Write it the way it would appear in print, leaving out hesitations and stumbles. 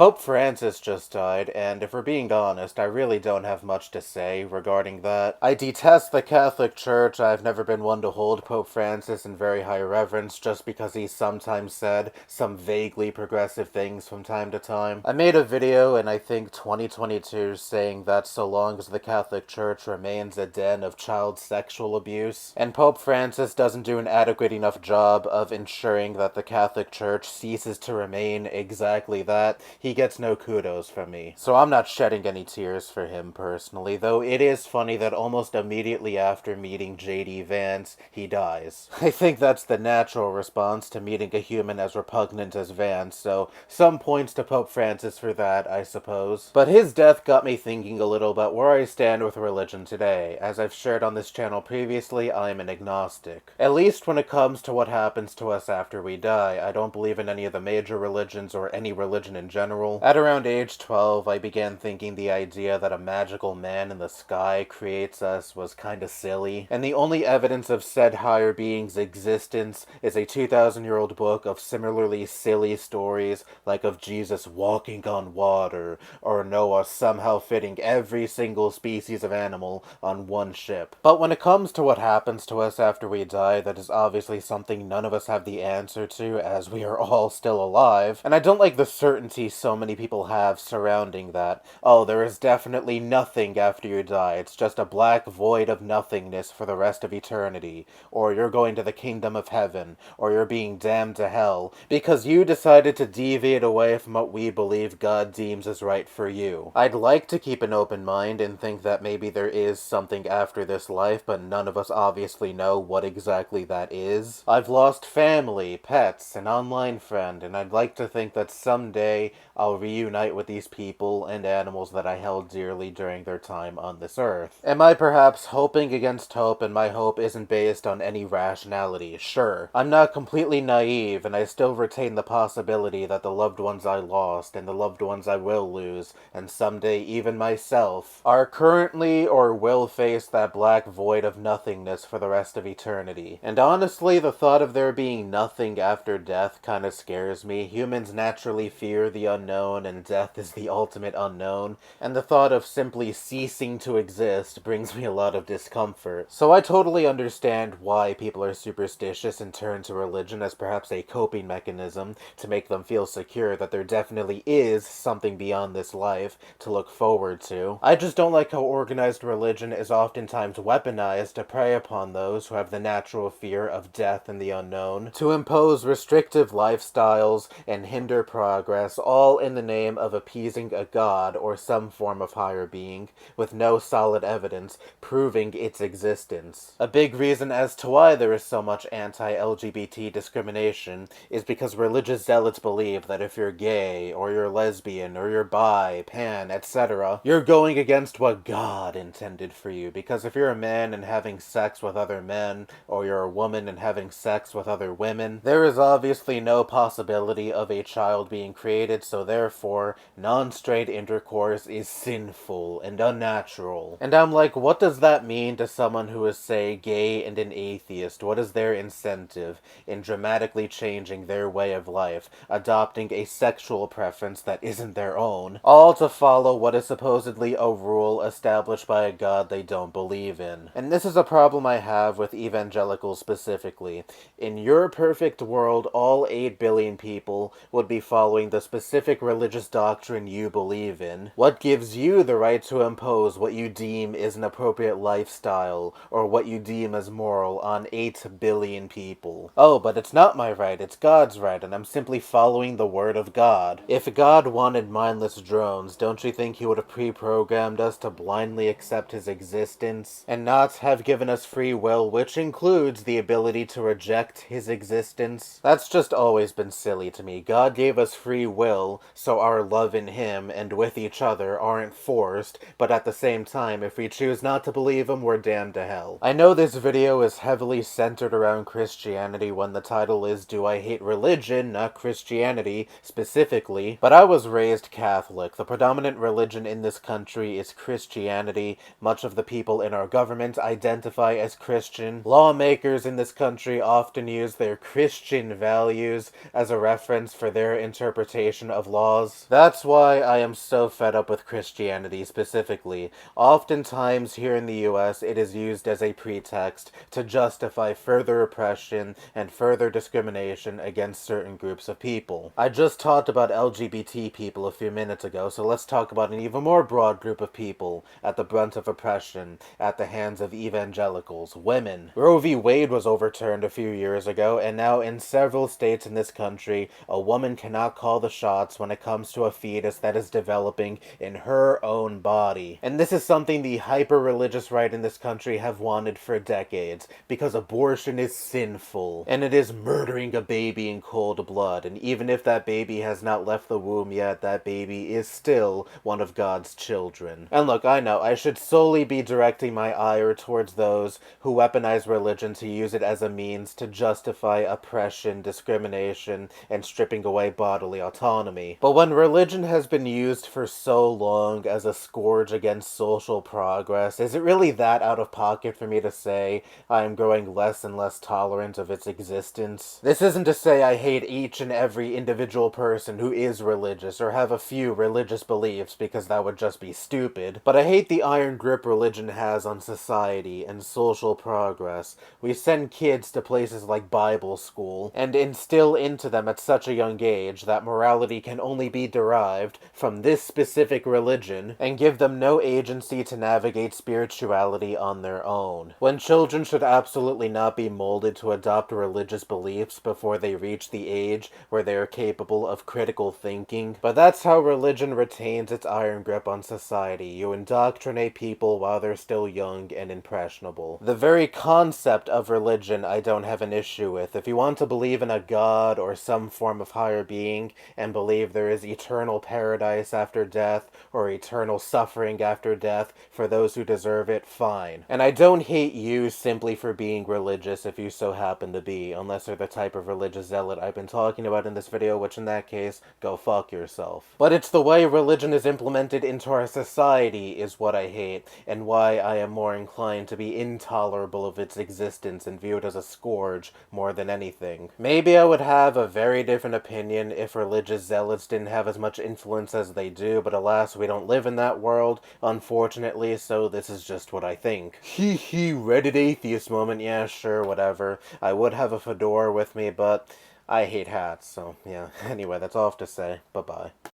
Pope Francis just died, and if we're being honest, I really don't have much to say regarding that. I detest the Catholic Church. I've never been one to hold Pope Francis in very high reverence just because he sometimes said some vaguely progressive things from time to time. I made a video in I think 2022 saying that so long as the Catholic Church remains a den of child sexual abuse, and Pope Francis doesn't do an adequate enough job of ensuring that the Catholic Church ceases to remain exactly that, he gets no kudos from me. So I'm not shedding any tears for him personally, though it is funny that almost immediately after meeting J.D. Vance, he dies. I think that's the natural response to meeting a human as repugnant as Vance, so some points to Pope Francis for that, I suppose. But his death got me thinking a little about where I stand with religion today. As I've shared on this channel previously, I am an agnostic. At least when it comes to what happens to us after we die. I don't believe in any of the major religions or any religion in general. At around age 12, I began thinking the idea that a magical man in the sky creates us was kinda silly, and the only evidence of said higher being's existence is a 2,000-year-old book of similarly silly stories, like of Jesus walking on water, or Noah somehow fitting every single species of animal on one ship. But when it comes to what happens to us after we die, that is obviously something none of us have the answer to, as we are all still alive, and I don't like the certainty so many people have surrounding that. Oh, there is definitely nothing after you die, it's just a black void of nothingness for the rest of eternity, or you're going to the kingdom of heaven, or you're being damned to hell, because you decided to deviate away from what we believe God deems as right for you. I'd like to keep an open mind and think that maybe there is something after this life, but none of us obviously know what exactly that is. I've lost family, pets, an online friend, and I'd like to think that someday I'll reunite with these people and animals that I held dearly during their time on this earth. Am I perhaps hoping against hope, and my hope isn't based on any rationality? Sure. I'm not completely naive, and I still retain the possibility that the loved ones I lost, and the loved ones I will lose, and someday even myself, are currently or will face that black void of nothingness for the rest of eternity. And honestly, the thought of there being nothing after death kinda scares me. Humans naturally fear the unknown, and death is the ultimate unknown, and the thought of simply ceasing to exist brings me a lot of discomfort. So I totally understand why people are superstitious and turn to religion as perhaps a coping mechanism to make them feel secure that there definitely is something beyond this life to look forward to. I just don't like how organized religion is oftentimes weaponized to prey upon those who have the natural fear of death and the unknown, to impose restrictive lifestyles and hinder progress, all in the name of appeasing a god or some form of higher being, with no solid evidence proving its existence. A big reason as to why there is so much anti-LGBT discrimination is because religious zealots believe that if you're gay, or you're lesbian, or you're bi, pan, etc., you're going against what God intended for you, because if you're a man and having sex with other men, or you're a woman and having sex with other women, there is obviously no possibility of a child being created, so therefore, non-straight intercourse is sinful and unnatural. And I'm like, what does that mean to someone who is, say, gay and an atheist? What is their incentive in dramatically changing their way of life, adopting a sexual preference that isn't their own, all to follow what is supposedly a rule established by a god they don't believe in? And this is a problem I have with evangelicals specifically. In your perfect world, all 8 billion people would be following the specific religious doctrine you believe in. What gives you the right to impose what you deem is an appropriate lifestyle, or what you deem as moral, on 8 billion people? Oh, but it's not my right, it's God's right, and I'm simply following the word of God. If God wanted mindless drones, don't you think he would have pre-programmed us to blindly accept his existence, and not have given us free will, which includes the ability to reject his existence? That's just always been silly to me. God gave us free will, so our love in him and with each other aren't forced, but at the same time, if we choose not to believe him, we're damned to hell. I know this video is heavily centered around Christianity when the title is Do I Hate Religion, not Christianity specifically, but I was raised Catholic. The predominant religion in this country is Christianity. Much of the people in our government identify as Christian. Lawmakers in this country often use their Christian values as a reference for their interpretation of laws. That's why I am so fed up with Christianity specifically. Oftentimes here in the US, it is used as a pretext to justify further oppression and further discrimination against certain groups of people. I just talked about LGBT people a few minutes ago, so let's talk about an even more broad group of people at the brunt of oppression at the hands of evangelicals, women. Roe v. Wade was overturned a few years ago, and now in several states in this country, a woman cannot call the shots when it comes to a fetus that is developing in her own body. And this is something the hyper-religious right in this country have wanted for decades, because abortion is sinful, and it is murdering a baby in cold blood, and even if that baby has not left the womb yet, that baby is still one of God's children. And look, I know, I should solely be directing my ire towards those who weaponize religion to use it as a means to justify oppression, discrimination, and stripping away bodily autonomy. But when religion has been used for so long as a scourge against social progress, is it really that out of pocket for me to say I am growing less and less tolerant of its existence? This isn't to say I hate each and every individual person who is religious or have a few religious beliefs, because that would just be stupid, but I hate the iron grip religion has on society and social progress. We send kids to places like Bible school and instill into them at such a young age that morality can only be derived from this specific religion, and give them no agency to navigate spirituality on their own. When children should absolutely not be molded to adopt religious beliefs before they reach the age where they are capable of critical thinking. But that's how religion retains its iron grip on society. You indoctrinate people while they're still young and impressionable. The very concept of religion I don't have an issue with. If you want to believe in a god or some form of higher being and believe there is eternal paradise after death or eternal suffering after death for those who deserve it, fine. And I don't hate you simply for being religious if you so happen to be, unless you're the type of religious zealot I've been talking about in this video, which in that case, go fuck yourself. But it's the way religion is implemented into our society is what I hate, and why I am more inclined to be intolerable of its existence and view it as a scourge more than anything. Maybe I would have a very different opinion if religious zealots didn't have as much influence as they do, but alas, we don't live in that world, unfortunately, so this is just what I think. Hee hee, Reddit atheist moment, yeah, sure, whatever. I would have a fedora with me, but I hate hats, so yeah. Anyway, that's all I have to say. Bye-bye.